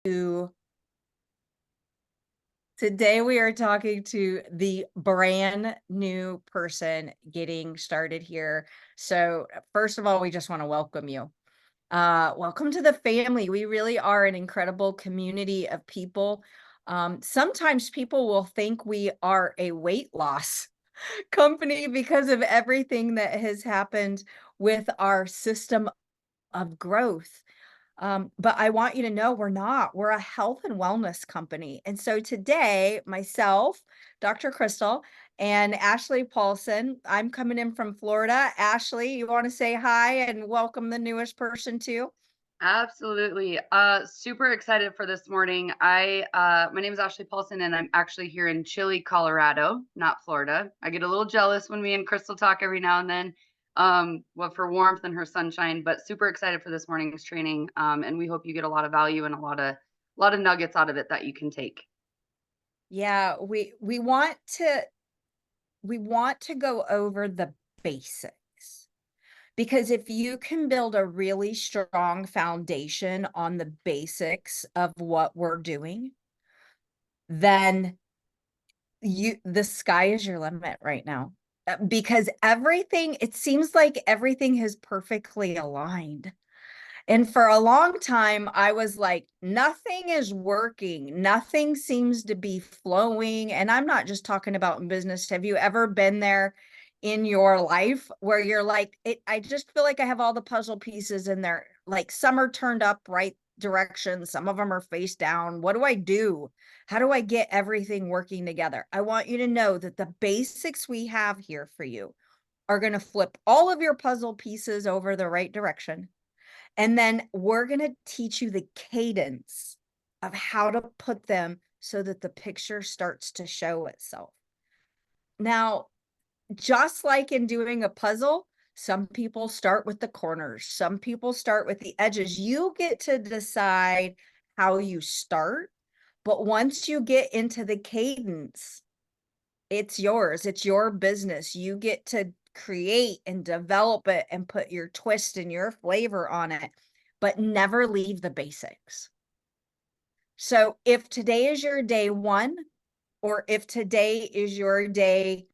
Today we are talking to the brand new person getting started here. So first of all, we just want to welcome you. Welcome to the family. We really are an incredible community of people. Sometimes people will think we are a weight loss company because of everything that has happened with our system of growth. But I want you to know we're not. We're a health and wellness company. And so today, myself, Dr. Kristal, and Ashley Paulsen, I'm coming in from Florida. Ashley, you want to say hi and welcome the newest person too? Absolutely. Super excited for this morning. My name is Ashley Paulsen and I'm actually here in chilly Colorado, not Florida. I get a little jealous when me and Crystal talk every now and then. Well, for warmth and her sunshine, but super excited for this morning's training. And we hope you get a lot of value and a lot of nuggets out of it that you can take. Yeah, we want to go over the basics because if you can build a really strong foundation on the basics of what we're doing, then the sky is your limit right now. Because everything, it seems like everything is perfectly aligned. And for a long time, I was like, nothing is working. Nothing seems to be flowing. And I'm not just talking about in business. Have you ever been there in your life where you're like, I just feel like I have all the puzzle pieces in there. Like some are turned up right direction, some of them are face down. What do I do? How do I get everything working together? I want you to know that the basics we have here for you are going to flip all of your puzzle pieces over the right direction, and then we're going to teach you the cadence of how to put them so that the picture starts to show itself. Now, just like in doing a puzzle, some people start with the corners, some people start with the edges. You get to decide how you start, but once you get into the cadence, it's yours. It's your business. You get to create and develop it and put your twist and your flavor on it, but never leave the basics. So if today is your day one, or if today is your day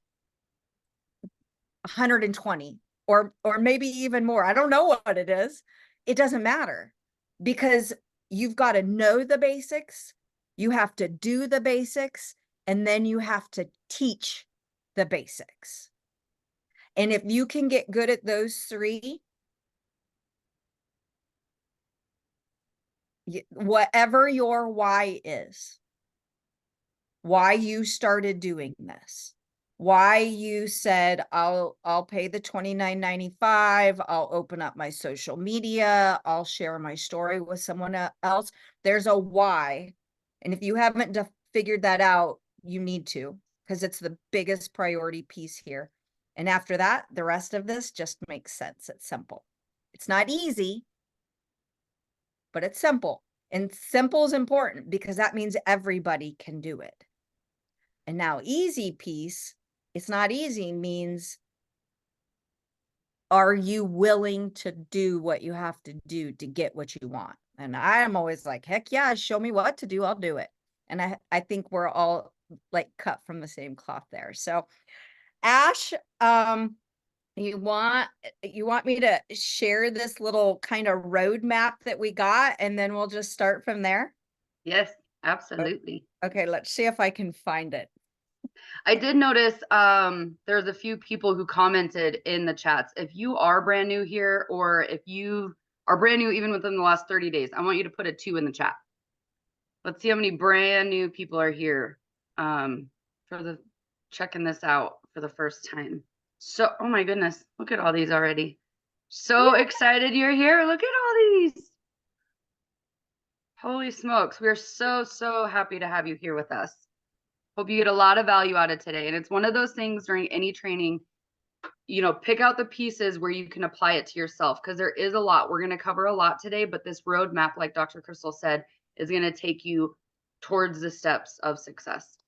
120, or maybe even more, I don't know what it is, it doesn't matter, because you've got to know the basics, you have to do the basics, and then you have to teach the basics. And if you can get good at those three, whatever your why is, why you started doing this, why you said, I'll pay the $29.95, I'll open up my social media, I'll share my story with someone else. There's a why. And if you haven't figured that out, you need to, because it's the biggest priority piece here. And after that, the rest of this just makes sense. It's simple. It's not easy, but it's simple. And simple is important because that means everybody can do it. And now easy piece, it's not easy means, are you willing to do what you have to do to get what you want? And I'm always like, heck yeah, show me what to do, I'll do it. And I think we're all like cut from the same cloth there. So Ash, you want me to share this little kind of roadmap that we got, and then we'll just start from there? Yes, absolutely. Okay, let's see if I can find it. I did notice there's a few people who commented in the chats. If you are brand new here, or if you are brand new even within the last 30 days, I want you to put a 2 in the chat. Let's see how many brand new people are here for the checking this out for the first time. So, oh my goodness, look at all these already. So excited you're here. Look at all these. Holy smokes. We are so happy to have you here with us. Hope you get a lot of value out of today. And it's one of those things during any training, pick out the pieces where you can apply it to yourself, because there is a lot. We're going to cover a lot today, but this roadmap, like Dr. Kristal said, is going to take you towards the steps of success.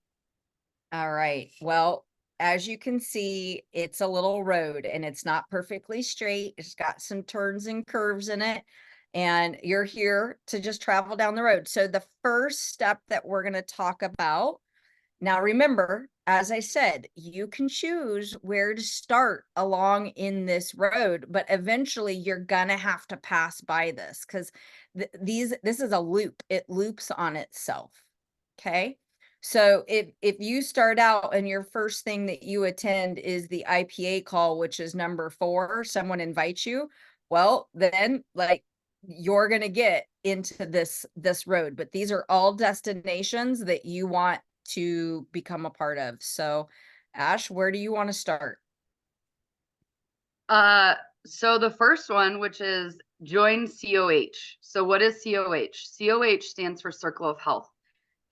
All right. Well, as you can see, it's a little road and it's not perfectly straight. It's got some turns and curves in it. and you're here to just travel down the road. So the first step that we're going to talk about, now remember, as I said, you can choose where to start along in this road, but eventually you're gonna have to pass by this because this is a loop. It loops on itself. Okay. So if you start out and your first thing that you attend is the IPA call, which is number 4, someone invites you, well, then like you're gonna get into this road. But these are all destinations that you want to become a part of. So, Ash, where do you want to start? So the first one, which is join COH. So what is COH? COH stands for Circle of Health.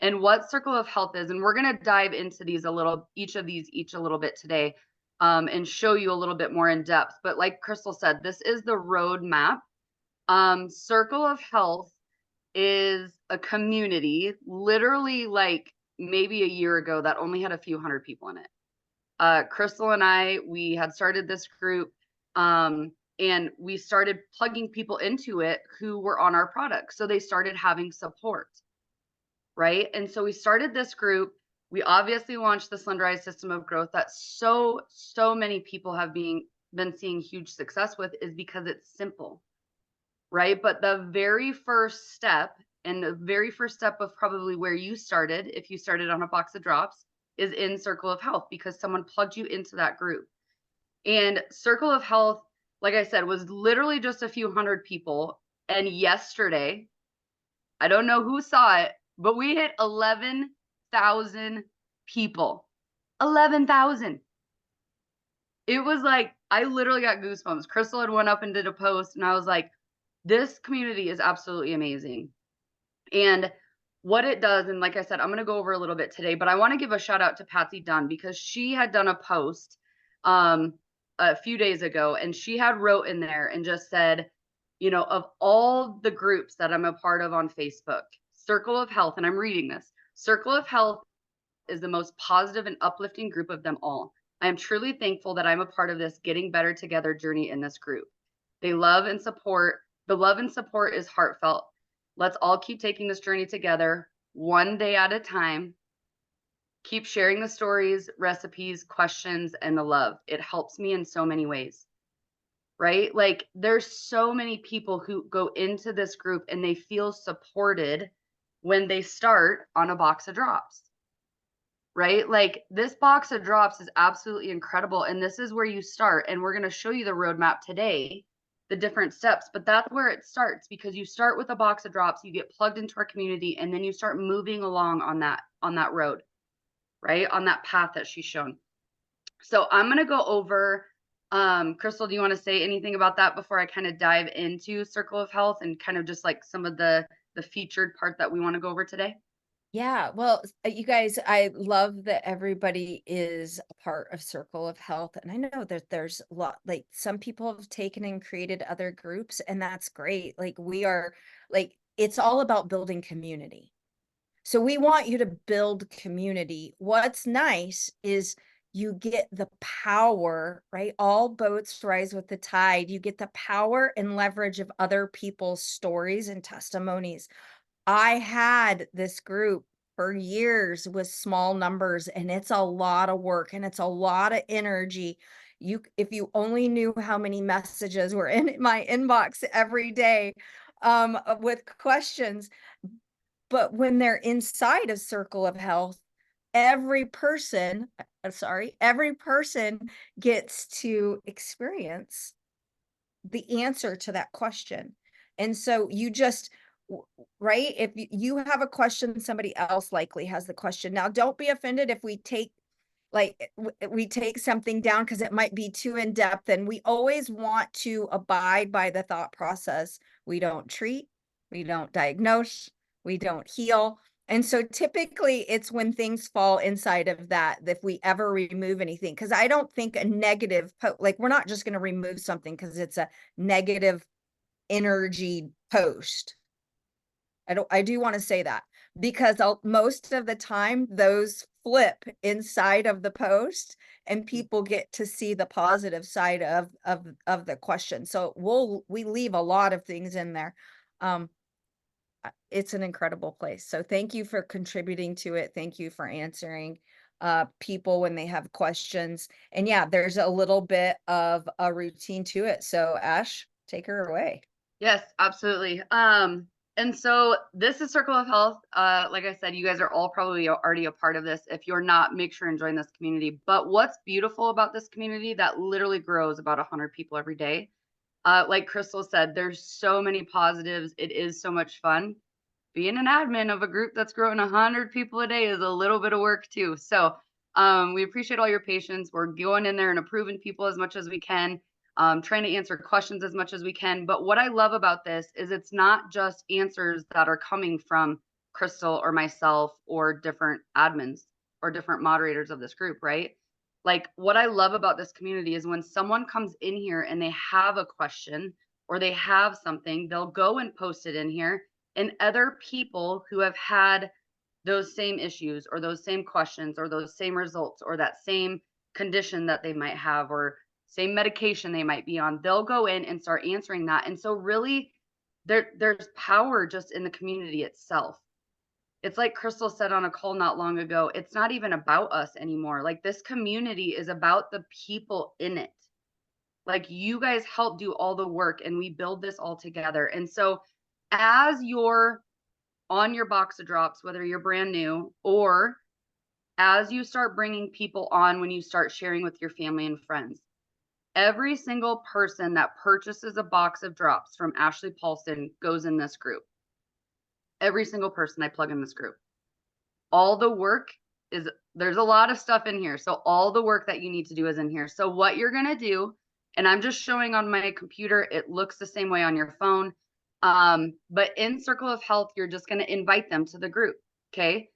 And what Circle of Health is, and we're going to dive into these each a little bit today, and show you a little bit more in depth. But like Kristal said, this is the roadmap. Circle of Health is a community, literally like maybe a year ago, that only had a few hundred people in it. Kristal and I, we had started this group, and we started plugging people into it who were on our product. So they started having support, right? And so we started this group. We obviously launched the Slenderiiz System of Growth that so many people have been seeing huge success with, is because it's simple, right? But the very first step, and the very first step of probably where you started, if you started on a box of drops, is in Circle of Health, because someone plugged you into that group. And Circle of Health, like I said, was literally just a few hundred people. And yesterday, I don't know who saw it, but we hit 11,000 people. 11,000. It was like, I literally got goosebumps. Kristal had went up and did a post, and I was like, this community is absolutely amazing. And what it does, and like I said, I'm going to go over a little bit today, but I want to give a shout out to Patsy Dunn, because she had done a post a few days ago, and she had wrote in there and just said, you know, of all the groups that I'm a part of on Facebook, Circle of Health, and I'm reading this, Circle of Health is the most positive and uplifting group of them all. I am truly thankful that I'm a part of this getting better together journey in this group. The love and support is heartfelt. Let's all keep taking this journey together, one day at a time. Keep sharing the stories, recipes, questions, and the love. It helps me in so many ways, right? Like, there's so many people who go into this group and they feel supported when they start on a box of drops, right? Like, this box of drops is absolutely incredible. And this is where you start. And we're going to show you the roadmap today, the different steps, but that's where it starts, because you start with a box of drops, you get plugged into our community, and then you start moving along on that road, right? On that path that she's shown. So I'm going to go over, Kristal, do you want to say anything about that before I kind of dive into Circle of Health and kind of just like some of the featured part that we want to go over today? Yeah, well, you guys, I love that everybody is a part of Circle of Health. And I know that there's a lot, like some people have taken and created other groups, and that's great. Like we are, like, it's all about building community. So we want you to build community. What's nice is you get the power, right? All boats rise with the tide. You get the power and leverage of other people's stories and testimonies. I had this group for years with small numbers, and it's a lot of work and it's a lot of energy. If you only knew how many messages were in my inbox every day, with questions. But when they're inside a Circle of Health, every person, every person gets to experience the answer to that question. And so you just, right? If you have a question, somebody else likely has the question. Now, don't be offended if we take we take something down because it might be too in depth, and we always want to abide by the thought process. We don't treat, we don't diagnose, we don't heal. And so typically it's when things fall inside of that, if we ever remove anything, because I don't think a negative, like we're not just going to remove something because it's a negative energy post. I do want to say that, because most of the time those flip inside of the post, and people get to see the positive side of the question. So we leave a lot of things in there. It's an incredible place. So thank you for contributing to it. Thank you for answering people when they have questions. And yeah, there's a little bit of a routine to it. So Ash, take her away. Yes, absolutely. And so this is Circle of Health. Like I said, you guys are all probably already a part of this. If you're not, make sure and join this community. But what's beautiful about this community that literally grows about 100 people every day? Like Kristal said, there's so many positives. It is so much fun. Being an admin of a group that's growing 100 people a day is a little bit of work too. So we appreciate all your patience. We're going in there and approving people as much as we can, trying to answer questions as much as we can. But what I love about this is it's not just answers that are coming from Kristal or myself or different admins or different moderators of this group, right? Like what I love about this community is when someone comes in here and they have a question or they have something, they'll go and post it in here, and other people who have had those same issues or those same questions or those same results or that same condition that they might have or same medication they might be on, they'll go in and start answering that. And so really there's power just in the community itself. It's like Kristal said on a call not long ago, it's not even about us anymore. Like this community is about the people in it. Like you guys help do all the work and we build this all together. And so as you're on your box of drops, whether you're brand new or as you start bringing people on, when you start sharing with your family and friends, every single person that purchases a box of drops from Ashley Paulsen goes in this group. Every single person I plug in this group. All the work is, there's a lot of stuff in here. So all the work that you need to do is in here. So what you're going to do, and I'm just showing on my computer, it looks the same way on your phone. But in Circle of Health, you're just going to invite them to the group. Okay.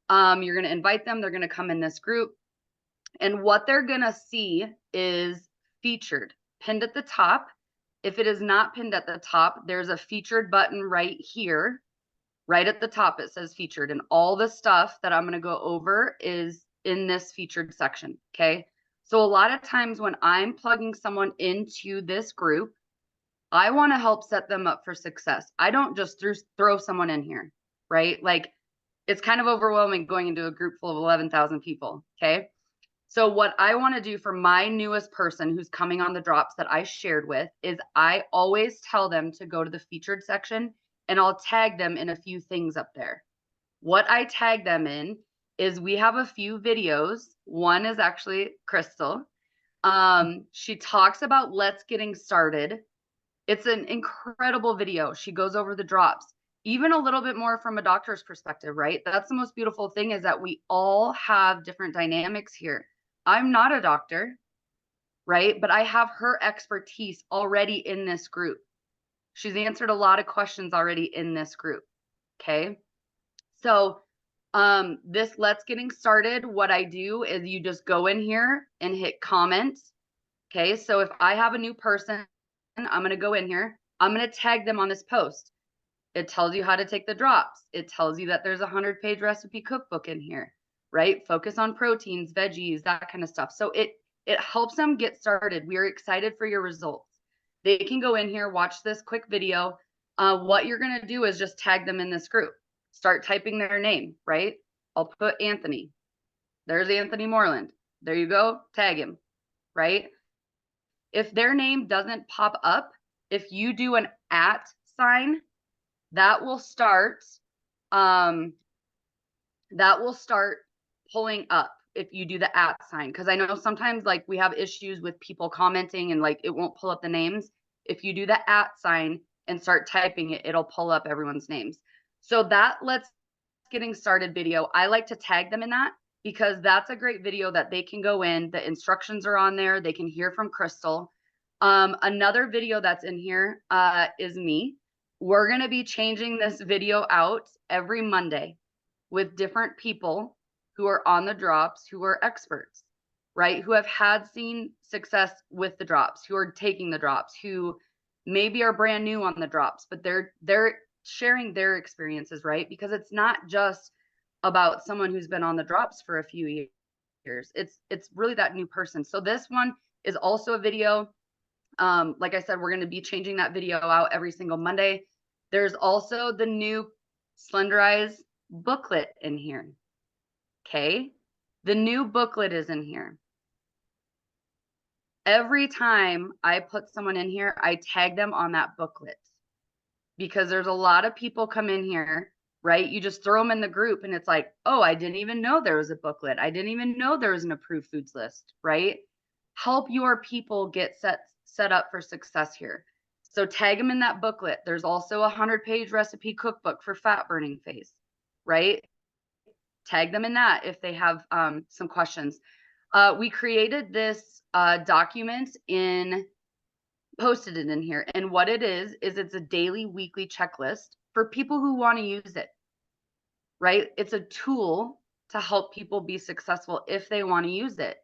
You're going to invite them. They're going to come in this group. And what they're going to see is featured, pinned at the top. If it is not pinned at the top, there's a featured button right here. Right at the top, it says featured, and all the stuff that I'm going to go over is in this featured section. Okay. So a lot of times when I'm plugging someone into this group, I want to help set them up for success. I don't just throw someone in here, right? Like it's kind of overwhelming going into a group full of 11,000 people. Okay. So what I want to do for my newest person who's coming on the drops that I shared with is I always tell them to go to the featured section and I'll tag them in a few things up there. What I tag them in is we have a few videos. One is actually Kristal. She talks about Let's Getting Started. It's an incredible video. She goes over the drops, even a little bit more from a doctor's perspective, right? That's the most beautiful thing is that we all have different dynamics here. I'm not a doctor, right? But I have her expertise already in this group. She's answered a lot of questions already in this group. Okay. So this Let's Getting Started, what I do is you just go in here and hit comment. Okay. So if I have a new person, I'm going to go in here. I'm going to tag them on this post. It tells you how to take the drops. It tells you that there's a 100-page recipe cookbook in here, right? Focus on proteins, veggies, that kind of stuff. So it helps them get started. We are excited for your results. They can go in here, watch this quick video. What you're going to do is just tag them in this group. Start typing their name, right? I'll put Anthony. There's Anthony Moreland. There you go. Tag him, right? If their name doesn't pop up, if you do an @ sign, that will start pulling up if you do the @ sign. Because I know sometimes like we have issues with people commenting and like it won't pull up the names. If you do the @ sign and start typing it, it'll pull up everyone's names. So that Let's Getting Started video, I like to tag them in that because that's a great video that they can go in. The instructions are on there. They can hear from Kristal. Another video that's in here is me. We're going to be changing this video out every Monday with different people who are on the drops, who are experts, right? Who have seen success with the drops, who are taking the drops, who maybe are brand new on the drops, but they're sharing their experiences, right? Because it's not just about someone who's been on the drops for a few years. It's really that new person. So this one is also a video. Like I said, we're going to be changing that video out every single Monday. There's also the new Slenderiiz booklet in here. Okay. The new booklet is in here. Every time I put someone in here, I tag them on that booklet, because there's a lot of people come in here, right? You just throw them in the group and it's like, oh, I didn't even know there was a booklet. I didn't even know there was an approved foods list, right? Help your people get set up for success here. So tag them in that booklet. There's also a 100-page recipe cookbook for fat burning phase, right? Tag them in that if they have some questions. We created this document posted it in here. And what it is it's a daily, weekly checklist for people who want to use it, right? It's a tool to help people be successful if they want to use it.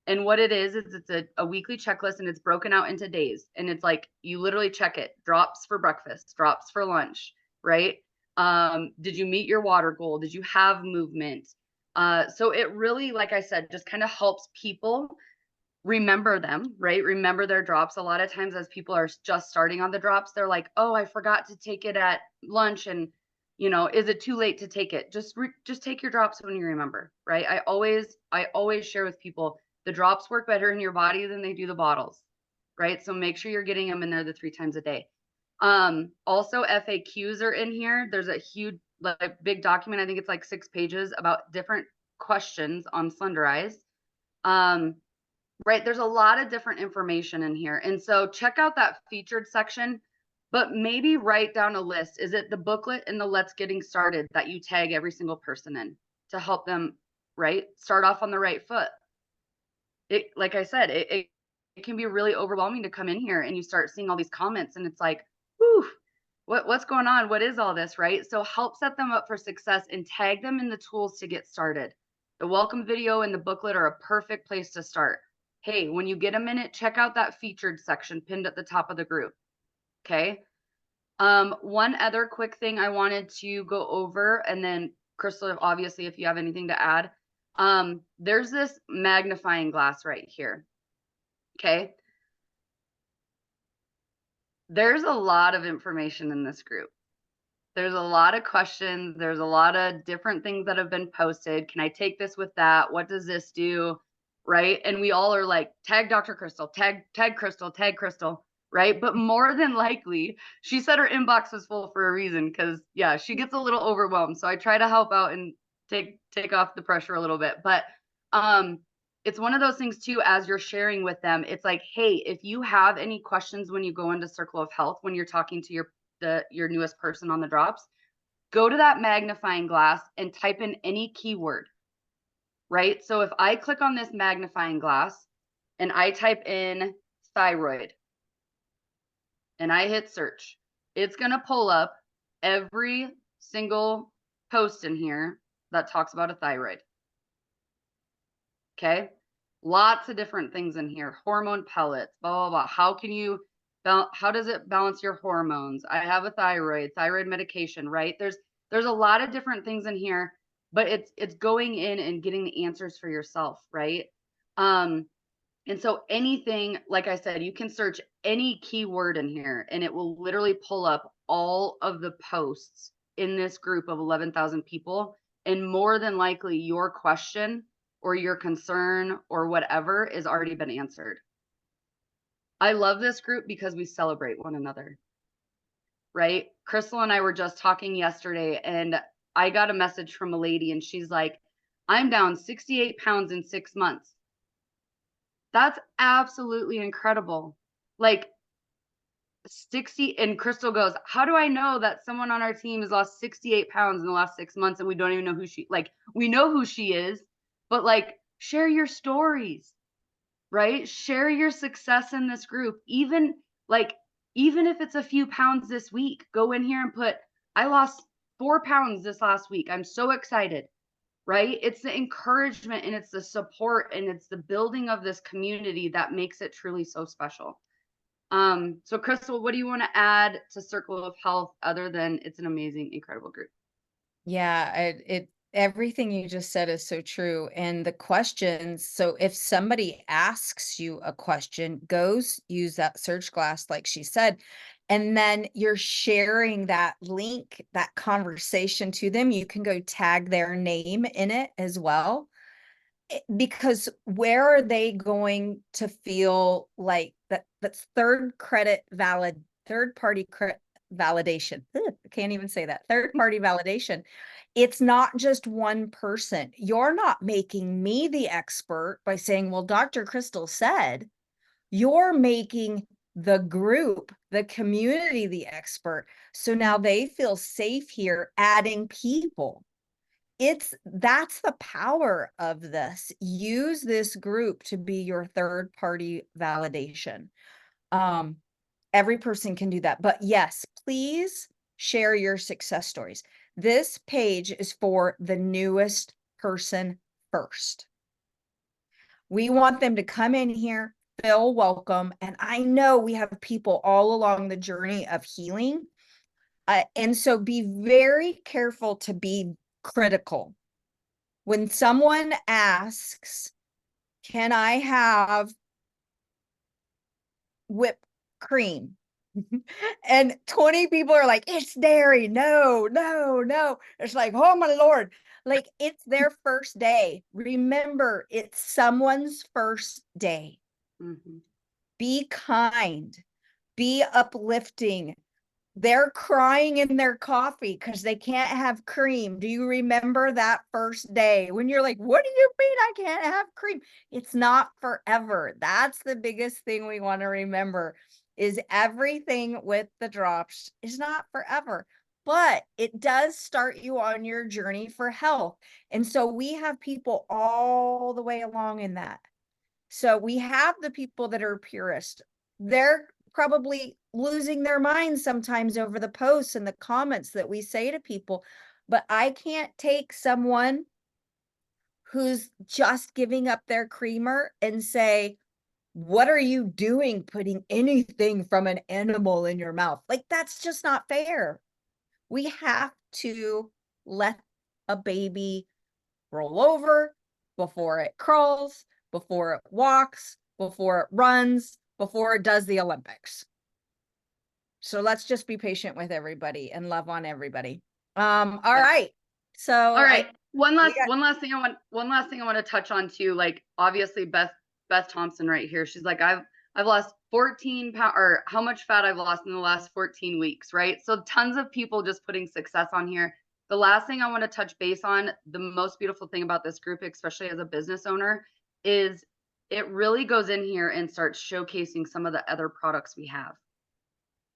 And what it is it's a weekly checklist, and it's broken out into days. And it's like, you literally check it. Drops for breakfast, drops for lunch, right? Did you meet your water goal? Did you have movement? So it really, like I said, just kind of helps people remember them, right? Remember their drops. A lot of times as people are just starting on the drops, they're like, oh, I forgot to take it at lunch. And, is it too late to take it? Just take your drops when you remember, right? I always share with people, the drops work better in your body than they do the bottles, right? So make sure you're getting them in there the 3 times a day. Also FAQs are in here. There's a huge, like, big document. I think it's like 6 pages about different questions on Slenderiiz. Right. There's a lot of different information in here. And so check out that featured section, but maybe write down a list. Is it the booklet and the Let's Getting Started that you tag every single person in to help them, right, start off on the right foot? Like I said, it can be really overwhelming to come in here and you start seeing all these comments and it's like, whew, what's going on? What is all this, right? So help set them up for success and tag them in the tools to get started. The welcome video and the booklet are a perfect place to start. Hey, when you get a minute, check out that featured section pinned at the top of the group. Okay. One other quick thing I wanted to go over, and then Kristal, obviously, if you have anything to add, there's this magnifying glass right here. Okay. There's a lot of information in this group. There's a lot of questions. There's a lot of different things that have been posted. Can I take this with that? What does this do? Right. And we all are like, tag Dr. Kristal, tag Kristal, tag Kristal. Right. But more than likely, she said her inbox was full for a reason, because yeah, she gets a little overwhelmed. So I try to help out and take off the pressure a little bit. But it's one of those things too, as you're sharing with them, it's like, hey, if you have any questions when you go into Circle of Health, when you're talking to your newest person on the drops, go to that magnifying glass and type in any keyword, right? So if I click on this magnifying glass and I type in thyroid and I hit search, it's going to pull up every single post in here that talks about a thyroid. Okay. Lots of different things in here. Hormone pellets, blah, blah, blah. How does it balance your hormones? I have a thyroid medication, right? There's a lot of different things in here, but it's going in and getting the answers for yourself, right? And so anything, like I said, you can search any keyword in here and it will literally pull up all of the posts in this group of 11,000 people. And more than likely your question or your concern or whatever is already been answered. I love this group because we celebrate one another, right? Kristal and I were just talking yesterday and I got a message from a lady and she's like, I'm down 68 pounds in 6 months. That's absolutely incredible. Like 60, and Kristal goes, how do I know that someone on our team has lost 68 pounds in the last 6 months and we don't even know who we know who she is, but like, share your stories, right? Share your success in this group. Even if it's a few pounds this week, go in here and put, I lost 4 pounds this last week. I'm so excited, right? It's the encouragement and it's the support and it's the building of this community that makes it truly so special. So Kristal, what do you want to add to Circle of Health other than it's an amazing, incredible group? Yeah, Everything you just said is so true. And the questions, so if somebody asks you a question, use that search glass, like she said, and then you're sharing that link, that conversation to them. You can go tag their name in it as well. Because where are they going to feel like that's third party validation. Ugh, I can't even say that. Third party validation. It's not just one person. You're not making me the expert by saying, well, Dr. Kristal said. You're making the group, the community, the expert. So now they feel safe here adding people. That's the power of this. Use this group to be your third party validation. Um, every person can do that. But yes, please share your success stories. This page is for the newest person first. We want them to come in here, feel welcome. And I know we have people all along the journey of healing. And so be very careful to be critical. When someone asks, can I have whipped cream? And 20 people are like, it's dairy. No, no, no. It's like, oh my Lord. Like, it's their first day. Remember, it's someone's first day. Mm-hmm. Be kind, be uplifting. They're crying in their coffee because they can't have cream. Do you remember that first day when you're like, what do you mean I can't have cream? It's not forever. That's the biggest thing we want to remember is everything with the drops is not forever, but it does start you on your journey for health. And so we have people all the way along in that. So we have the people that are purist. They're probably losing their minds sometimes over the posts and the comments that we say to people. But I can't take someone who's just giving up their creamer and say, what are you doing putting anything from an animal in your mouth? Like, that's just not fair. We have to let a baby roll over before it crawls, before it walks, before it runs, before it does the Olympics. So let's just be patient with everybody and love on everybody. All Yeah. right. So All right. One last thing I want to touch on too. Like obviously Beth Thompson right here. She's like, I've lost 14 pounds, or how much fat I've lost in the last 14 weeks, right? So tons of people just putting success on here. The last thing I want to touch base on, the most beautiful thing about this group, especially as a business owner, is it really goes in here and starts showcasing some of the other products we have.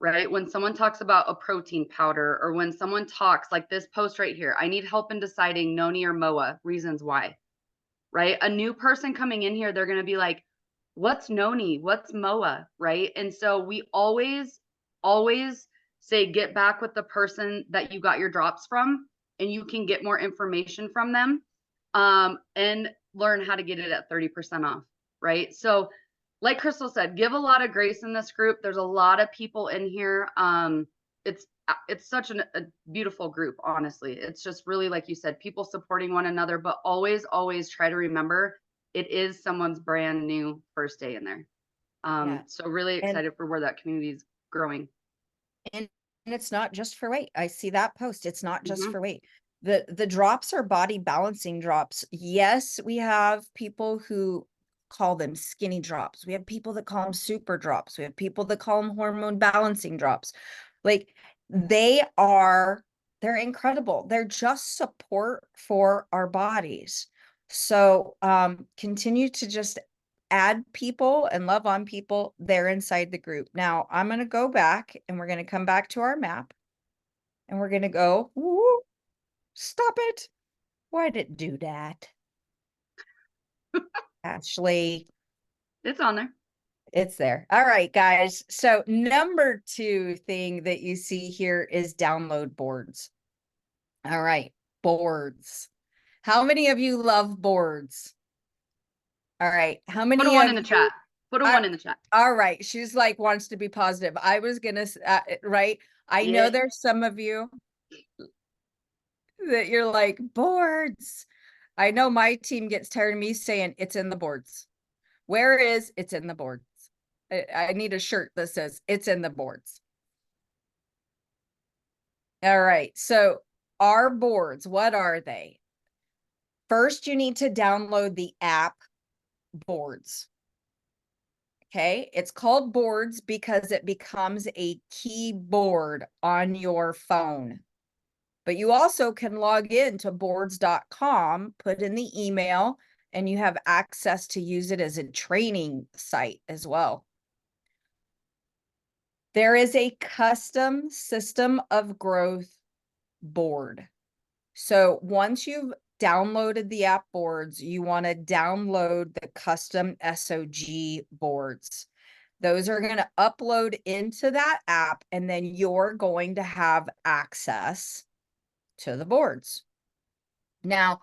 Right? When someone talks about a protein powder, or when someone talks like this post right here, I need help in deciding noni or moa, reasons why, right? A new person coming in here, they're going to be like, what's noni? What's moa? Right? And so we always say, get back with the person that you got your drops from, and you can get more information from them, and learn how to get it at 30% off. Right? So like Kristal said, give a lot of grace in this group. There's a lot of people in here. It's such a beautiful group, honestly. It's just really, like you said, people supporting one another, but always try to remember it is someone's brand new first day in there. yeah. So really And excited for where that community is growing. and it's not just for weight. I see that post. It's not just Mm-hmm. for weight. The drops are body balancing drops. Yes, we have people who call them skinny drops. We have people that call them super drops. We have people that call them hormone balancing drops. Like, they're incredible. They're just support for our bodies. So continue to just add people and love on people there inside the group. Now I'm going to go back and we're going to come back to our map and we're going to go, woo, stop it. Why did it do that? Ashley, It's on there. it's there. All right, guys. So number 2 thing that you see here is download boards. All right, boards. How many of you love boards? All right. How Put a many 1 of in the you? chat. Put a 1 in the chat. All right. She's like, wants to be positive. I was going to, right. I know Yeah. there's some of you that you're like, boards. I know my team gets tired of me saying it's in the boards. Where is it's in the boards? I need a shirt that says it's in the boards. All right. So our boards, what are they? First, you need to download the app Boards. Okay. It's called Boards because it becomes a keyboard on your phone. But you also can log in to boards.com, put in the email, and you have access to use it as a training site as well. There is a custom system of growth board. So once you've downloaded the app Boards, you want to download the custom SOG boards. Those are going to upload into that app, and then you're going to have access to the boards. Now,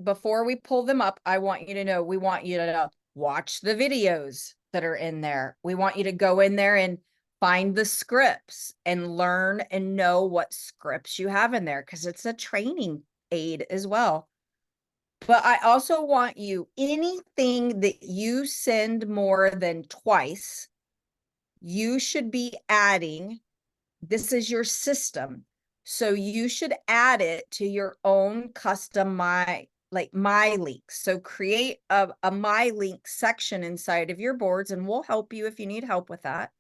before we pull them up, I want you to know, we want you to watch the videos that are in there. We want you to go in there and find the scripts and learn and know what scripts you have in there, because it's a training aid as well. But I also want you, anything that you send more than twice, you should be adding. This is your system. So you should add it to your own custom my links. So create a my link section inside of your boards, and we'll help you if you need help with that.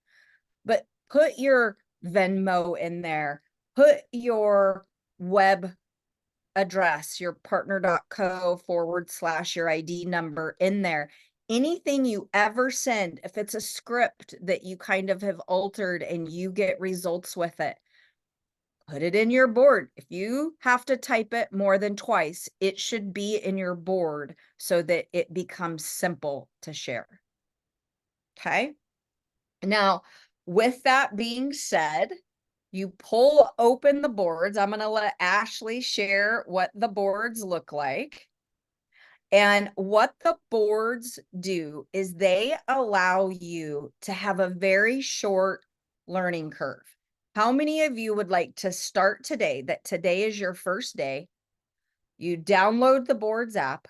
But put your Venmo in there, put your web address, your partner.co/ your ID number in there. Anything you ever send, if it's a script that you kind of have altered and you get results with it, put it in your board. If you have to type it more than twice, it should be in your board so that it becomes simple to share. Okay. Now, with that being said, you pull open the boards. I'm going to let Ashley share what the boards look like. And what the boards do is they allow you to have a very short learning curve. How many of you would like to start today, that today is your first day? You download the Boards app,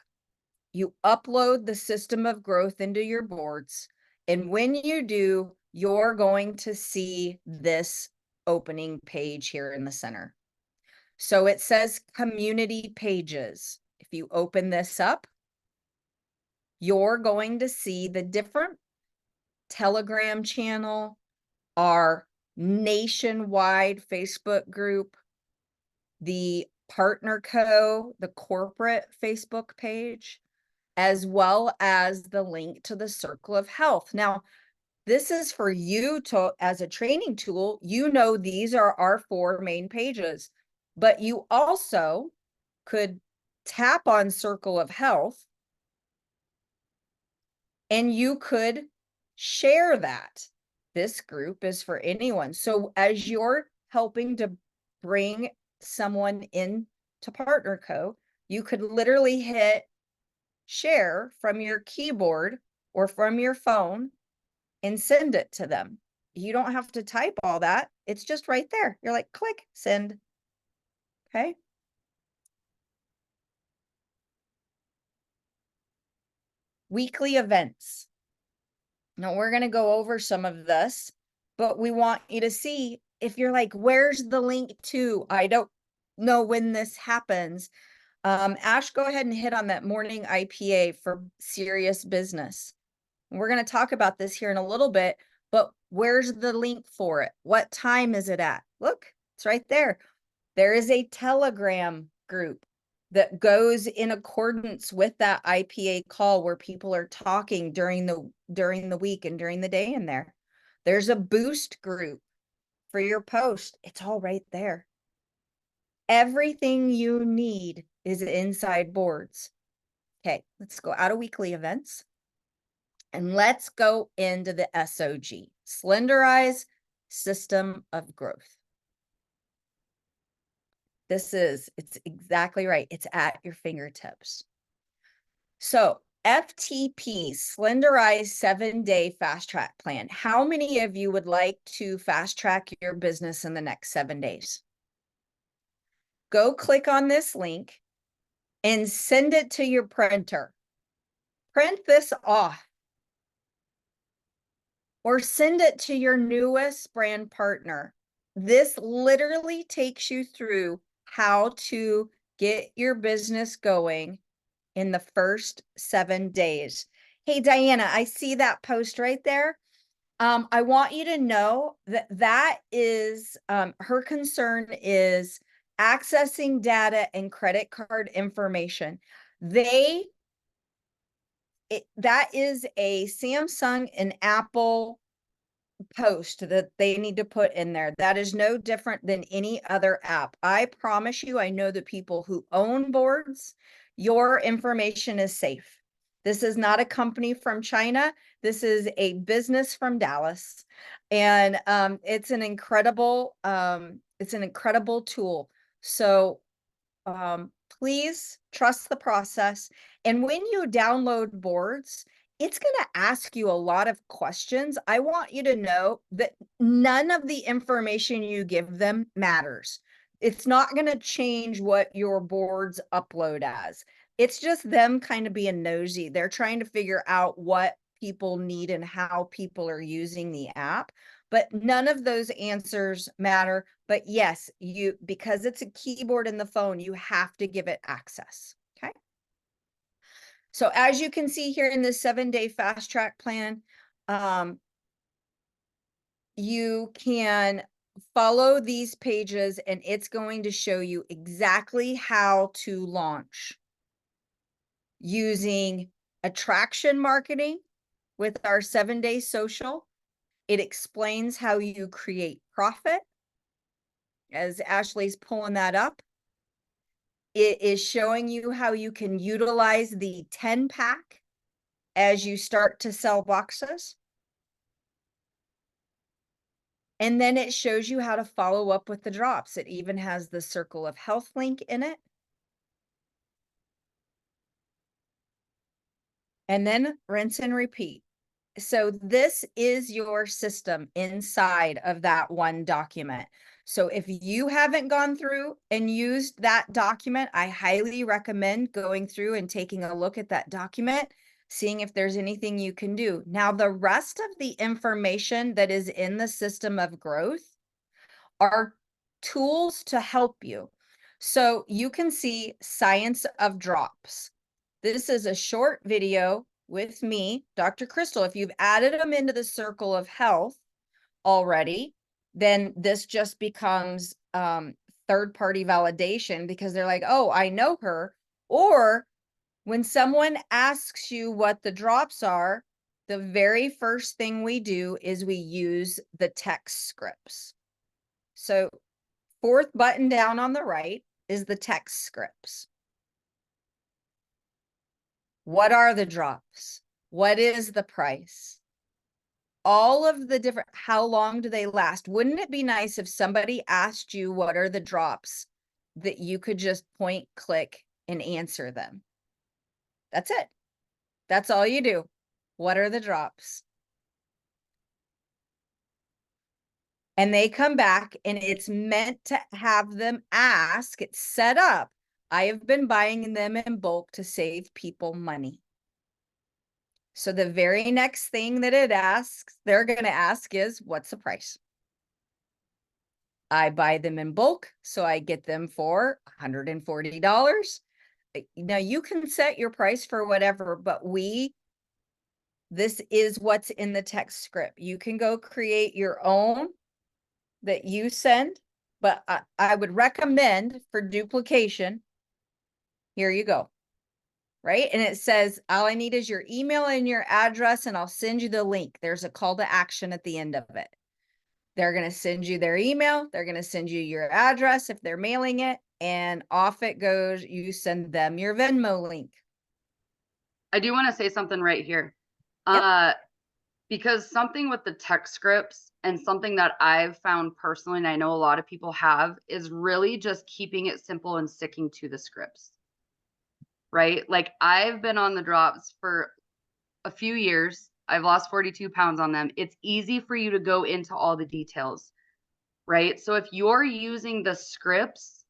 you upload the system of growth into your boards, and when you do, you're going to see this opening page here in the center. So it says community pages. If you open this up, you're going to see the different Telegram channel, our nationwide Facebook group, the Partner Co., the corporate Facebook page, as well as the link to the Circle of Health. Now, this is for you to, as a training tool, you know, these are our 4 main pages, but you also could tap on Circle of Health and you could share that. This group is for anyone. So as you're helping to bring someone in to Partner Co., you could literally hit share from your keyboard or from your phone and send it to them. You don't have to type all that. It's just right there. You're like, click, send. Okay. Weekly events. Now we're going to go over some of this, but we want you to see, if you're like, where's the link to? I don't know when this happens. Ash, go ahead and hit on that morning IPA for serious business. We're going to talk about this here in a little bit, but where's the link for it? What time is it at? Look, it's right there. There is a Telegram group that goes in accordance with that IPA call where people are talking during the week and during the day in there. There's a boost group for your post. It's all right there. Everything you need is inside boards. Okay, let's go out of weekly events. And let's go into the SOG, Slenderiiz System of Growth. It's exactly right. It's at your fingertips. So FTP, Slenderiiz 7-day fast track plan. How many of you would like to fast track your business in the next 7 days? go click on this link and send it to your printer. Print this off. Or send it to your newest brand partner. This literally takes you through how to get your business going in the first 7 days. Hey, Diana, I see that post right there. I want you to know that that is, her concern is accessing data and credit card information. That is a Samsung and Apple post that they need to put in there. That is no different than any other app. I promise you, I know the people who own boards, your information is safe. This is not a company from China. This is a business from Dallas. And it's an incredible tool. So please trust the process. And when you download boards, it's going to ask you a lot of questions. I want you to know that none of the information you give them matters. It's not going to change what your boards upload as. It's just them kind of being nosy. They're trying to figure out what people need and how people are using the app. But none of those answers matter. But yes, because it's a keyboard in the phone, you have to give it access. Okay. So as you can see here in the 7-day fast track plan, you can follow these pages and it's going to show you exactly how to launch using attraction marketing with our 7-day social. It explains how you create profit. As Ashley's pulling that up, it is showing you how you can utilize the 10-pack as you start to sell boxes. And then it shows you how to follow up with the drops. It even has the Circle of Health link in it. And then rinse and repeat. So this is your system inside of that one document. So if you haven't gone through and used that document, I highly recommend going through and taking a look at that document, seeing if there's anything you can do. Now, the rest of the information that is in the system of growth are tools to help you. So you can see Science of Drops. This is a short video with me, Dr. Kristal. If you've added them into the Circle of Health already, then this just becomes third-party validation because they're like, oh, I know her. Or when someone asks you what the drops are, the very first thing we do is we use the text scripts. So 4th button down on the right is the text scripts. What are the drops? What is the price? All of the different, how long do they last? Wouldn't it be nice if somebody asked you what are the drops that you could just point, click, and answer them? That's it. That's all you do. What are the drops? And they come back and it's meant to have them ask, it's set up. I have been buying them in bulk to save people money. So the very next thing that it asks, they're going to ask is, what's the price? I buy them in bulk, so I get them for $140. Now you can set your price for whatever, but this is what's in the text script. You can go create your own that you send, but I would recommend for duplication, here you go. Right? And it says, all I need is your email and your address, and I'll send you the link. There's a call to action at the end of it. They're going to send you their email. They're going to send you your address if they're mailing it, and off it goes. You send them your Venmo link. I do want to say something right here. Yep. Because something with the text scripts and something that I've found personally, and I know a lot of people have, is really just keeping it simple and sticking to the scripts. Right? Like I've been on the drops for a few years. I've lost 42 pounds on them. It's easy for you to go into all the details, right? So if you're using the scripts,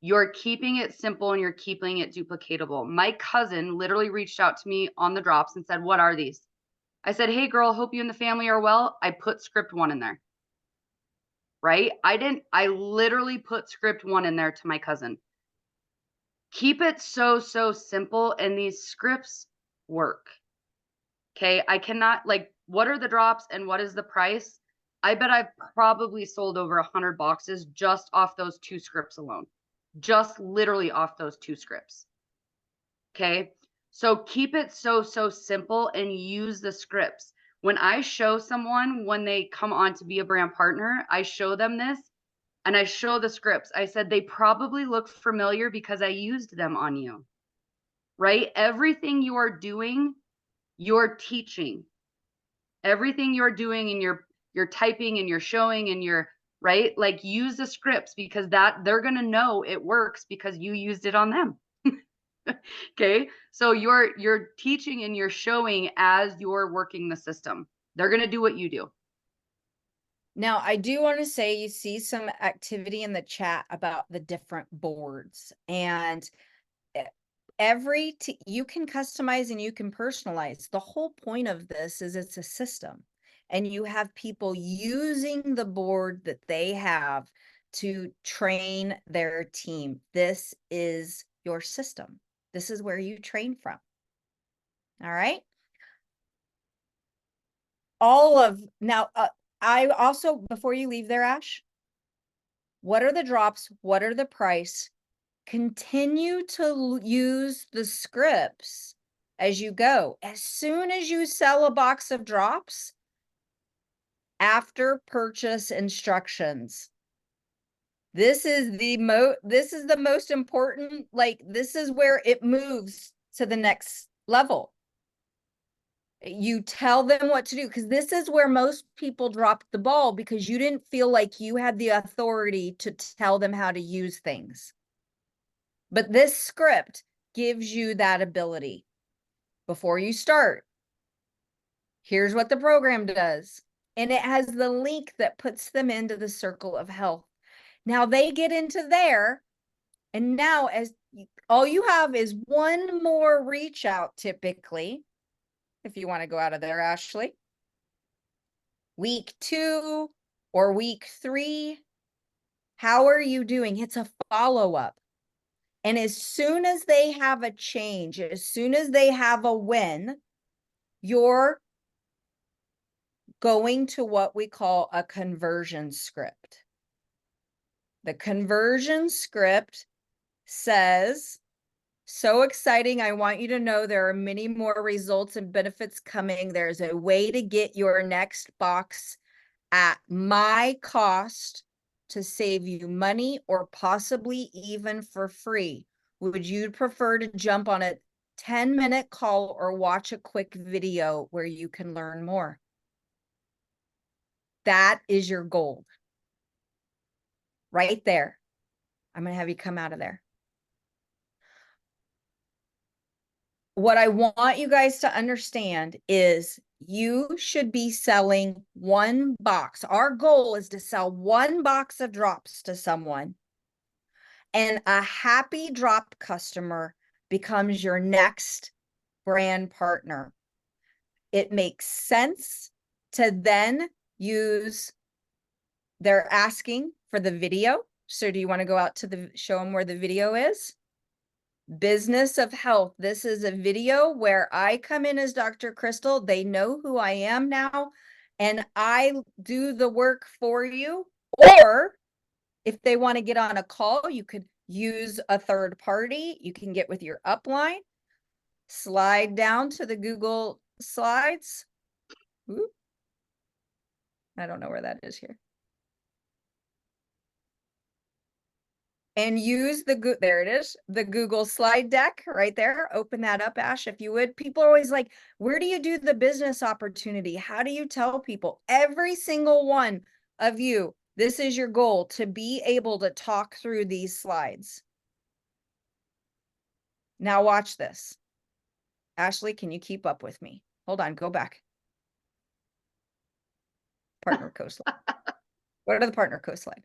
You're keeping it simple and you're keeping it duplicatable. My cousin literally reached out to me on the drops and said, "What are these?" I said, "Hey girl, hope you and the family are well." I put script 1 in there. Right? I literally put script 1 in there to my cousin. Keep it so simple, and these scripts work. Okay? I cannot, like, what are the drops and what is the price? I bet I've probably sold over 100 boxes just off those 2 scripts alone. Just literally off those 2 scripts. Okay? So keep it so simple and use the scripts. When I show someone, when they come on to be a brand partner, I show them this and I show the scripts. I said, they probably look familiar because I used them on you, right? Everything you are doing, you're teaching. Everything you're doing and you're typing and you're showing and you're, right? Like, use the scripts because that they're going to know it works because you used it on them. Okay. So you're teaching and you're showing as you're working the system. They're going to do what you do. Now, I do want to say you see some activity in the chat about the different boards, and you can customize and you can personalize. The whole point of this is it's a system, and you have people using the board that they have to train their team. This is your system. This is where you train from. All right. Now, I also, before you leave there, Ash, what are the drops? What are the price? Continue to use the scripts as you go. As soon as you sell a box of drops, after purchase instructions. This is the most important, like, this is where it moves to the next level. You tell them what to do, because this is where most people dropped the ball, because you didn't feel like you had the authority to tell them how to use things. But this script gives you that ability. Before you start, here's what the program does. And it has the link that puts them into the circle of health. Now they get into there, and now all you have is one more reach out, typically, if you want to go out of there, Ashley. Week 2 or week 3, how are you doing? It's a follow-up. And as soon as they have a change, as soon as they have a win, you're going to what we call a conversion script. The conversion script says, "So exciting. I want you to know there are many more results and benefits coming. There's a way to get your next box at my cost to save you money or possibly even for free. Would you prefer to jump on a 10-minute call or watch a quick video where you can learn more?" That is your goal. Right there. I'm going to have you come out of there. What I want you guys to understand is you should be selling one box. Our goal is to sell one box of drops to someone, and a happy drop customer becomes your next brand partner. It makes sense to then they're asking for the video. So do you want to go out to show them where the video is? Business of Health. This is a video where I come in as Dr. Kristal. They know who I am now, and I do the work for you. Or if they want to get on a call, you could use a third party. You can get with your upline, slide down to the Google Slides. Ooh, I don't know where that is here. And use there it is, the Google slide deck right there. Open that up, Ash, if you would. People are always like, where do you do the business opportunity? How do you tell people? Every single one of you, this is your goal, to be able to talk through these slides. Now watch this. Ashley, can you keep up with me? Hold on, go back. Partner co-slide. What are the partner co-slide?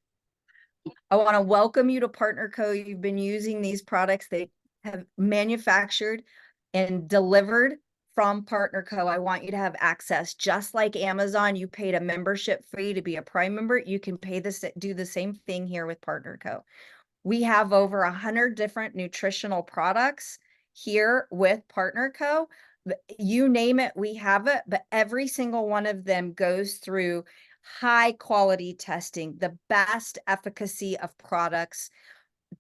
I want to welcome you to Partner Co. You've been using these products. They have manufactured and delivered from Partner Co. I want you to have access. Just like Amazon, you paid a membership fee to be a Prime member. You can pay this, do the same thing here with Partner Co. We have over 100 different nutritional products here with Partner Co. You name it, we have it, but every single one of them goes through high quality testing, the best efficacy of products,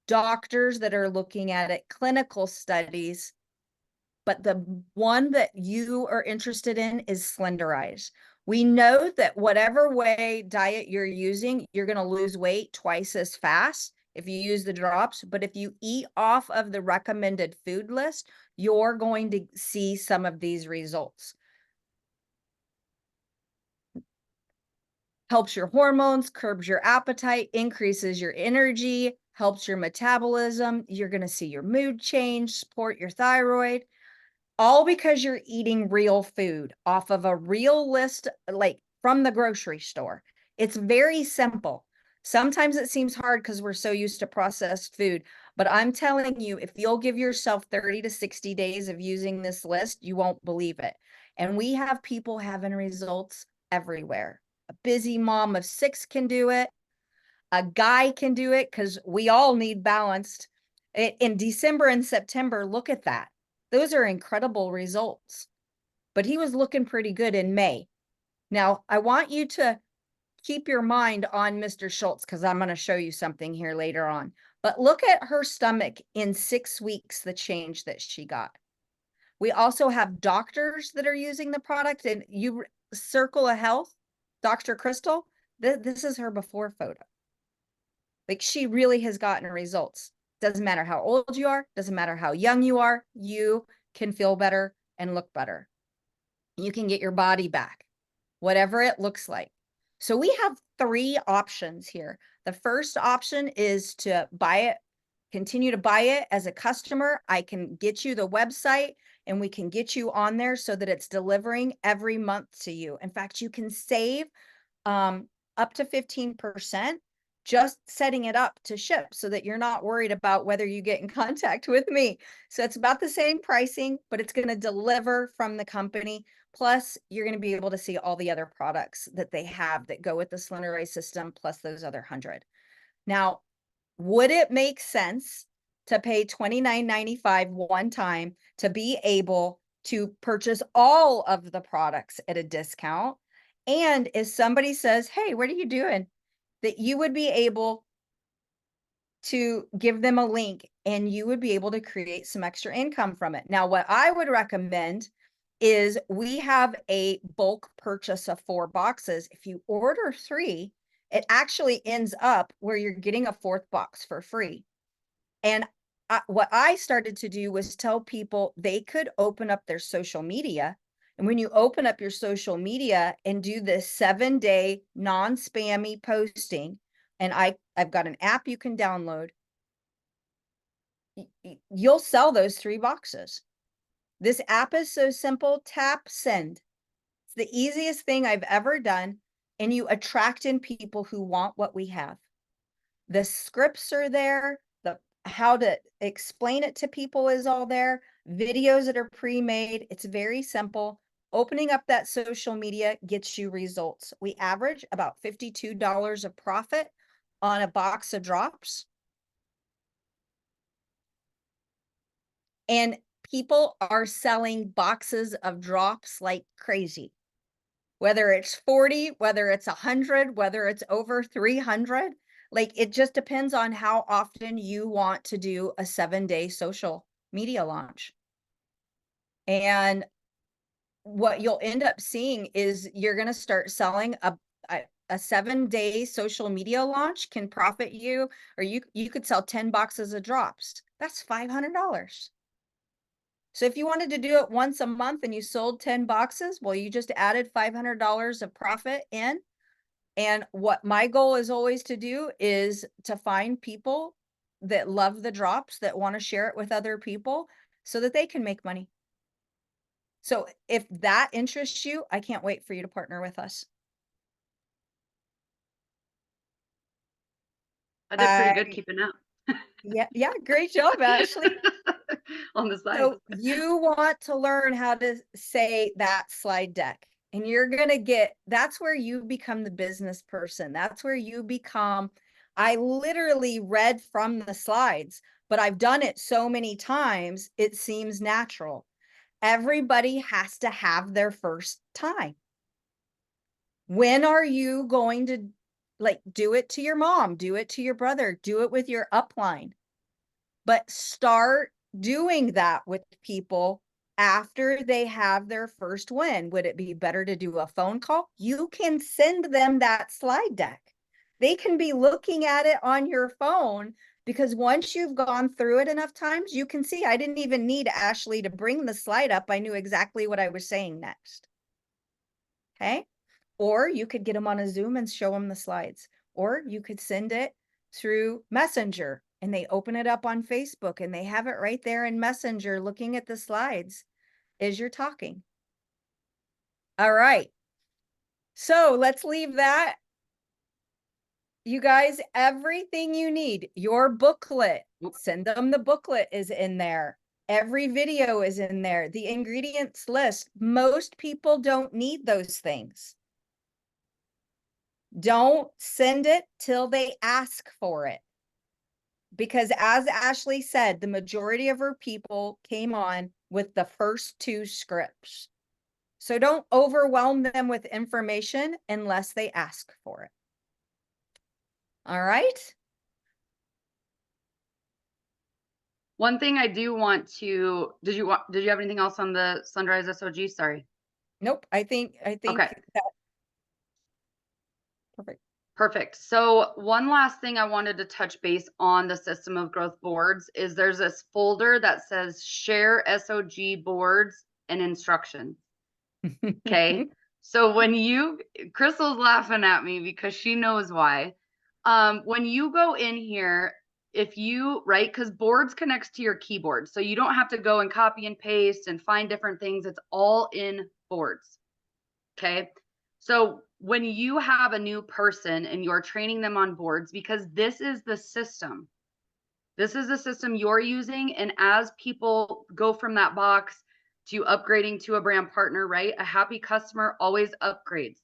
doctors that are looking at it, clinical studies. But the one that you are interested in is Slenderiiz. We know that whatever way diet you're using, you're going to lose weight twice as fast if you use the drops. But if you eat off of the recommended food list, you're going to see some of these results. Helps your hormones, curbs your appetite, increases your energy, helps your metabolism. You're going to see your mood change, support your thyroid, all because you're eating real food off of a real list, like from the grocery store. It's very simple. Sometimes it seems hard because we're so used to processed food, but I'm telling you, if you'll give yourself 30 to 60 days of using this list, you won't believe it. And we have people having results everywhere. A busy mom of 6 can do it. A guy can do it because we all need balanced. In December and September, look at that. Those are incredible results. But he was looking pretty good in May. Now, I want you to keep your mind on Mr. Schultz because I'm going to show you something here later on. But look at her stomach in 6 weeks, the change that she got. We also have doctors that are using the product, and you circle a health, Dr. Kristal, this is her before photo. Like, she really has gotten results. Doesn't matter how old you are, doesn't matter how young you are, you can feel better and look better. You can get your body back, whatever it looks like. So we have 3 options here. The first option is to buy it, continue to buy it as a customer. I can get you the website and we can get you on there so that it's delivering every month to you. In fact, you can save up to 15% just setting it up to ship so that you're not worried about whether you get in contact with me. So it's about the same pricing, but it's going to deliver from the company. Plus, you're going to be able to see all the other products that they have that go with the Slenderiiz system, plus those other 100. Now, would it make sense to pay $29.95 one time to be able to purchase all of the products at a discount? And if somebody says, hey, what are you doing? That you would be able to give them a link and you would be able to create some extra income from it. Now, what I would recommend is we have a bulk purchase of 4 boxes. If you order 3, it actually ends up where you're getting a 4th box for free. And what I started to do was tell people they could open up their social media. And when you open up your social media and do this 7-day non-spammy posting, and I've got an app you can download, you'll sell those 3 boxes. This app is so simple. Tap send. It's the easiest thing I've ever done. And you attract in people who want what we have. The scripts are there. How to explain it to people is all there. Videos that are pre-made. It's very simple. Opening up that social media gets you results. We average about $52 of profit on a box of drops. And people are selling boxes of drops like crazy. Whether it's 40, whether it's 100, whether it's over 300, like it just depends on how often you want to do a 7-day social media launch. And what you'll end up seeing is you're going to start selling a 7-day social media launch can profit you, or you could sell 10 boxes of drops. That's $500. So if you wanted to do it once a month and you sold 10 boxes, well, you just added $500 of profit in. And what my goal is always to do is to find people that love the drops, that want to share it with other people so that they can make money. So if that interests you, I can't wait for you to partner with us. I did pretty good keeping up. Yeah, great job, Ashley. On the slides. So you want to learn how to say that slide deck, and you're going to get, that's where you become the business person. That's where you become, I literally read from the slides, but I've done it so many times, it seems natural. Everybody has to have their first time. When are you going to do it to your mom, do it to your brother, do it with your upline? But start doing that with people after they have their first win. Would it be better to do a phone call? You can send them that slide deck. They can be looking at it on your phone, because once you've gone through it enough times, you can see I didn't even need Ashley to bring the slide up. I knew exactly what I was saying next. Okay. Or you could get them on a Zoom and show them the slides, or you could send it through Messenger and they open it up on Facebook and they have it right there in Messenger looking at the slides as you're talking. All right. So let's leave that. You guys, everything you need, your booklet, send them the booklet is in there. Every video is in there. The ingredients list. Most people don't need those things. Don't send it till they ask for it. Because as Ashley said, the majority of her people came on with the first 2 scripts. So don't overwhelm them with information unless they ask for it. All right. One thing I do want to, did you have anything else on the Slenderiiz SOG? Sorry. Nope. I think Okay. that perfect. Perfect. So one last thing I wanted to touch base on the System of Growth boards is there's this folder that says share SOG boards and instructions. Okay. So when Kristal's laughing at me because she knows why. When you go in here, right, because boards connects to your keyboard. So you don't have to go and copy and paste and find different things. It's all in boards. Okay. So when you have a new person and you're training them on boards, because this is the system you're using. And as people go from that box to upgrading to a brand partner, right? A happy customer always upgrades,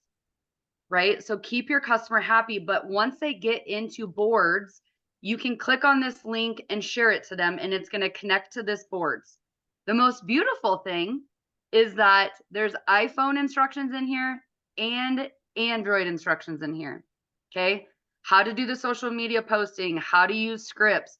right? So keep your customer happy. But once they get into boards, you can click on this link and share it to them, and it's going to connect to this boards. The most beautiful thing is that there's iPhone instructions in here and Android instructions in here. Okay. How to do the social media posting, how to use scripts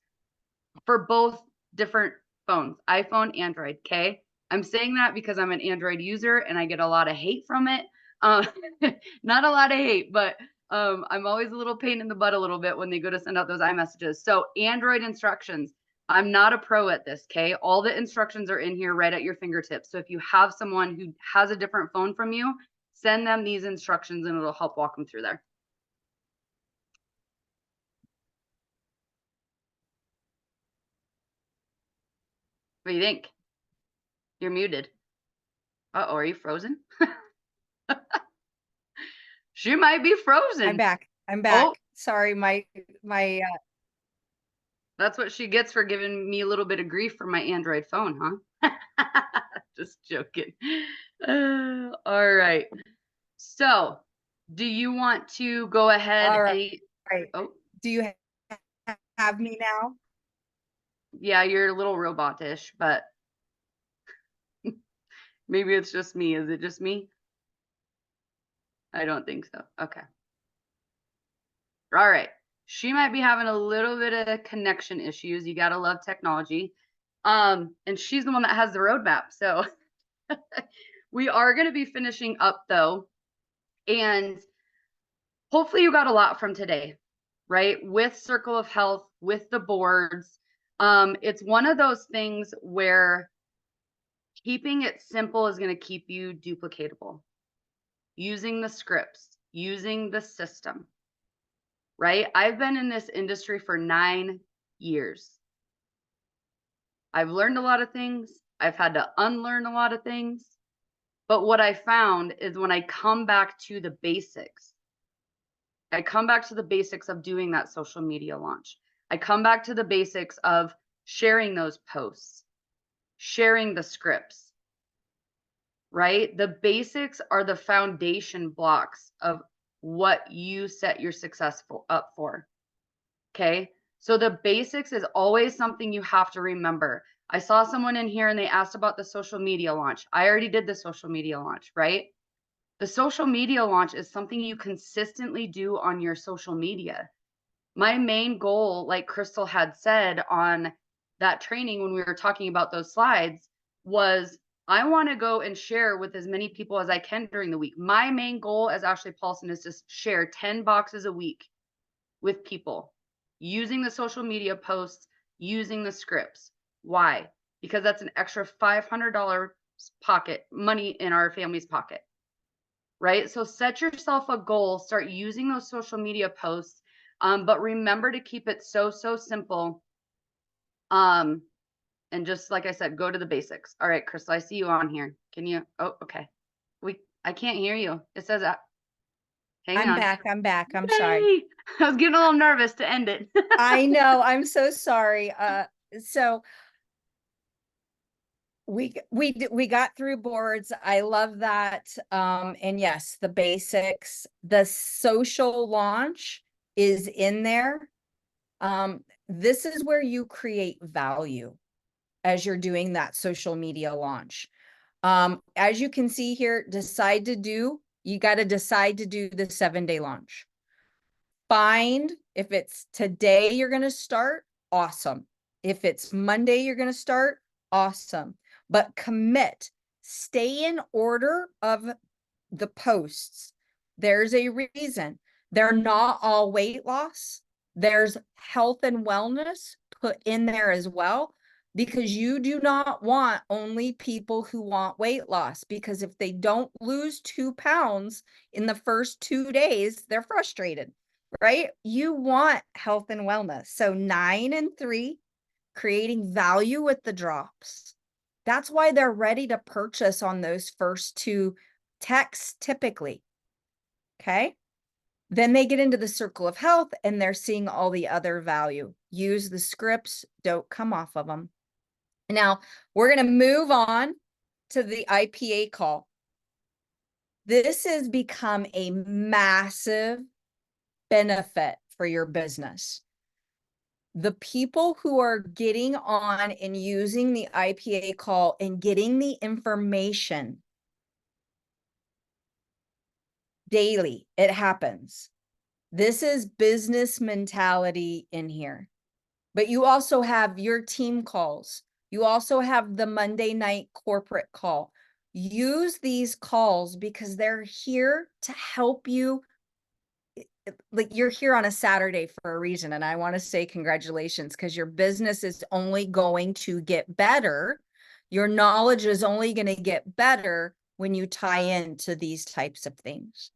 for both different phones, iPhone, Android. Okay. I'm saying that because I'm an Android user and I get a lot of hate from it. Not a lot of hate, but I'm always a little pain in the butt a little bit when they go to send out those iMessages. So Android instructions, I'm not a pro at this, okay? All the instructions are in here right at your fingertips. So if you have someone who has a different phone from you, send them these instructions and it'll help walk them through there. What do you think? You're muted. Uh-oh, are you frozen? She might be frozen. I'm back. Oh. Sorry, that's what she gets for giving me a little bit of grief for my Android phone, huh? Just joking. All right. So, do you want to go ahead? All right. Oh, do you have me now? Yeah, you're a little robotish, but maybe it's just me. Is it just me? I don't think so. Okay. All right. She might be having a little bit of connection issues. You got to love technology. And she's the one that has the roadmap. So we are going to be finishing up though. And hopefully you got a lot from today, right? With Circle of Health, with the boards. It's one of those things where keeping it simple is going to keep you duplicatable. Using the scripts, using the system, right? I've been in this industry for 9 years. I've learned a lot of things. I've had to unlearn a lot of things. But what I found is when I come back to the basics, I come back to the basics of doing that social media launch. I come back to the basics of sharing those posts, sharing the scripts, right? The basics are the foundation blocks of what you set your successful up for. Okay. So the basics is always something you have to remember. I saw someone in here and they asked about the social media launch. I already did the social media launch, right? The social media launch is something you consistently do on your social media. My main goal, like Kristal had said on that training when we were talking about those slides, was I want to go and share with as many people as I can during the week. My main goal as Ashley Paulsen is to share 10 boxes a week with people using the social media posts, using the scripts. Why? Because that's an extra $500 pocket money in our family's pocket, right? So set yourself a goal, start using those social media posts, but remember to keep it so simple. And just like I said, go to the basics. All right, Kristal, I see you on here. Can you? Oh, okay. I can't hear you. It says that. Hang I'm on. back. I'm back. I'm sorry. Yay! I was getting a little nervous to end it. I know. I'm so sorry. So we got through boards. I love that. And yes, the basics, the social launch is in there. This is where you create value as you're doing that social media launch. As you can see here, you got to decide to do the 7-day launch. Find if it's today you're going to start, awesome. If it's Monday you're going to start, awesome. But commit, stay in order of the posts. There's a reason. They're not all weight loss. There's health and wellness put in there as well, because you do not want only people who want weight loss, because if they don't lose 2 pounds in the first 2 days, they're frustrated, right? You want health and wellness. So 9 and 3, creating value with the drops. That's why they're ready to purchase on those first 2 texts typically. Okay. Then they get into the circle of health and they're seeing all the other value. Use the scripts, don't come off of them. Now we're going to move on to the IPA call. This has become a massive benefit for your business. The people who are getting on and using the IPA call and getting the information daily, it happens. This is business mentality in here. But you also have your team calls. You also have the Monday night corporate call. Use these calls because they're here to help you. Like, you're here on a Saturday for a reason. And I want to say congratulations, because your business is only going to get better. Your knowledge is only going to get better when you tie into these types of things.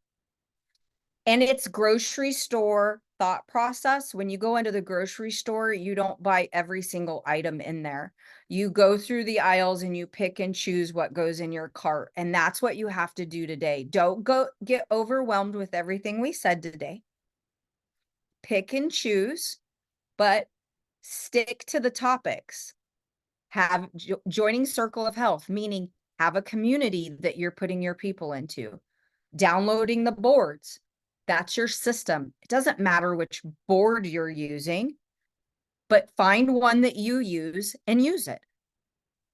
And it's grocery store thought process. When you go into the grocery store, you don't buy every single item in there. You go through the aisles and you pick and choose what goes in your cart. And that's what you have to do today. Don't go get overwhelmed with everything we said today. Pick and choose, but stick to the topics. Have joining circle of health, meaning have a community that you're putting your people into. Downloading the boards. That's your system. It doesn't matter which board you're using, but find one that you use and use it.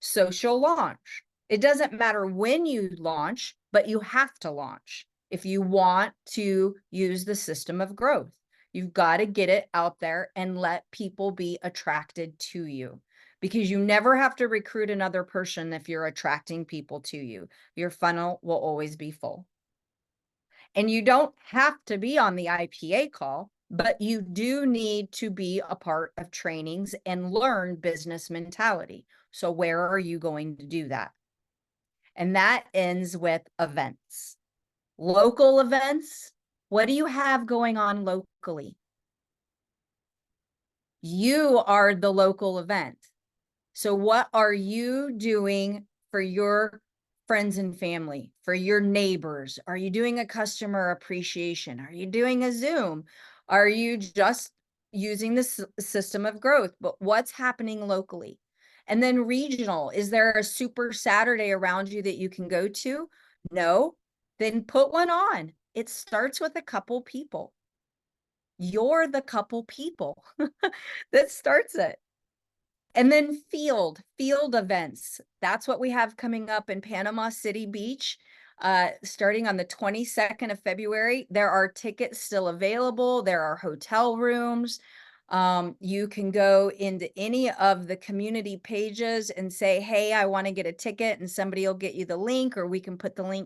Social launch. It doesn't matter when you launch, but you have to launch if you want to use the system of growth. You've got to get it out there and let people be attracted to you, because you never have to recruit another person if you're attracting people to you. Your funnel will always be full. And you don't have to be on the IPA call, but you do need to be a part of trainings and learn business mentality. So where are you going to do that? And that ends with events. Local events. What do you have going on locally? You are the local event. So what are you doing for your friends and family, for your neighbors? Are you doing a customer appreciation? Are you doing a Zoom? Are you just using the system of growth? But what's happening locally? And then regional, is there a super Saturday around you that you can go to? No, then put one on. It starts with a couple people. You're the couple people that starts it. And then field events. That's what we have coming up in Panama City Beach, starting on the 22nd of February. There are tickets still available. There are hotel rooms. You can go into any of the community pages and say, hey, I want to get a ticket, and somebody will get you the link, or we can put the link